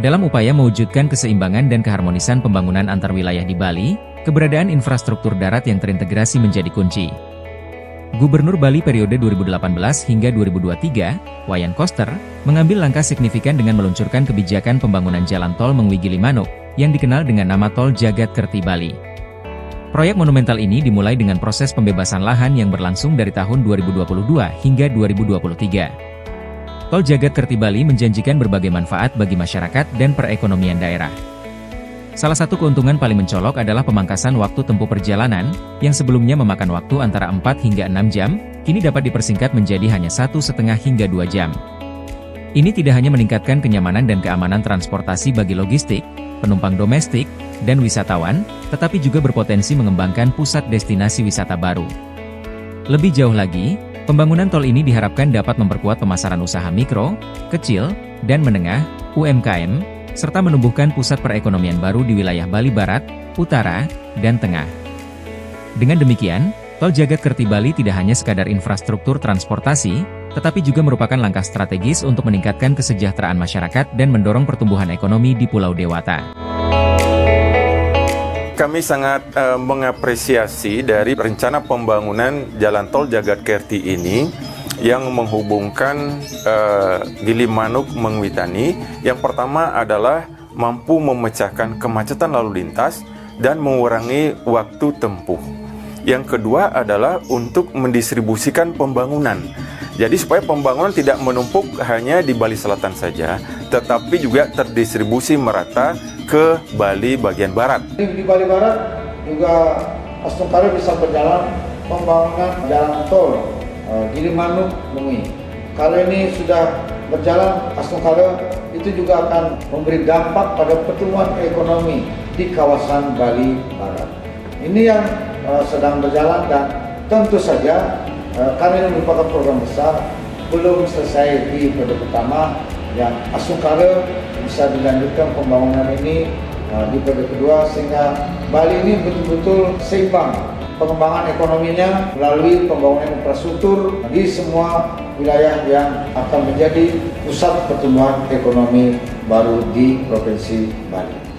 Dalam upaya mewujudkan keseimbangan dan keharmonisan pembangunan antar wilayah di Bali, keberadaan infrastruktur darat yang terintegrasi menjadi kunci. Gubernur Bali periode 2018 hingga 2023, Wayan Koster, mengambil langkah signifikan dengan meluncurkan kebijakan pembangunan jalan tol Mengwi Gilimanuk, yang dikenal dengan nama Tol Jagat Kerti Bali. Proyek monumental ini dimulai dengan proses pembebasan lahan yang berlangsung dari tahun 2022 hingga 2023. Tol Jagat Kerti Bali menjanjikan berbagai manfaat bagi masyarakat dan perekonomian daerah. Salah satu keuntungan paling mencolok adalah pemangkasan waktu tempuh perjalanan, yang sebelumnya memakan waktu antara 4 hingga 6 jam, kini dapat dipersingkat menjadi hanya 1,5 hingga 2 jam. Ini tidak hanya meningkatkan kenyamanan dan keamanan transportasi bagi logistik, penumpang domestik, dan wisatawan, tetapi juga berpotensi mengembangkan pusat destinasi wisata baru. Lebih jauh lagi, pembangunan tol ini diharapkan dapat memperkuat pemasaran usaha mikro, kecil, dan menengah, UMKM, serta menumbuhkan pusat perekonomian baru di wilayah Bali Barat, Utara, dan Tengah. Dengan demikian, Tol Jagat Kerti Bali tidak hanya sekadar infrastruktur transportasi, tetapi juga merupakan langkah strategis untuk meningkatkan kesejahteraan masyarakat dan mendorong pertumbuhan ekonomi di Pulau Dewata. Kami sangat mengapresiasi dari rencana pembangunan Jalan Tol Jagat Kerti ini yang menghubungkan Gilimanuk Mengwitani. Yang pertama adalah mampu memecahkan kemacetan lalu lintas dan mengurangi waktu tempuh. Yang kedua adalah untuk mendistribusikan pembangunan. Jadi supaya pembangunan tidak menumpuk hanya di Bali Selatan saja, tetapi juga terdistribusi merata ke Bali bagian barat. Di Bali Barat juga Astungkara bisa berjalan pembangunan jalan tol Gilimanuk Mengwi. Kalau ini sudah berjalan, Astungkara itu juga akan memberi dampak pada pertumbuhan ekonomi di kawasan Bali Barat. Ini yang sedang berjalan dan tentu saja karena ini merupakan program besar, belum selesai di periode pertama, yang Astungkara bisa dilanjutkan pembangunan ini di periode kedua sehingga Bali ini betul-betul seimbang pengembangan ekonominya melalui pembangunan infrastruktur di semua wilayah yang akan menjadi pusat pertumbuhan ekonomi baru di Provinsi Bali.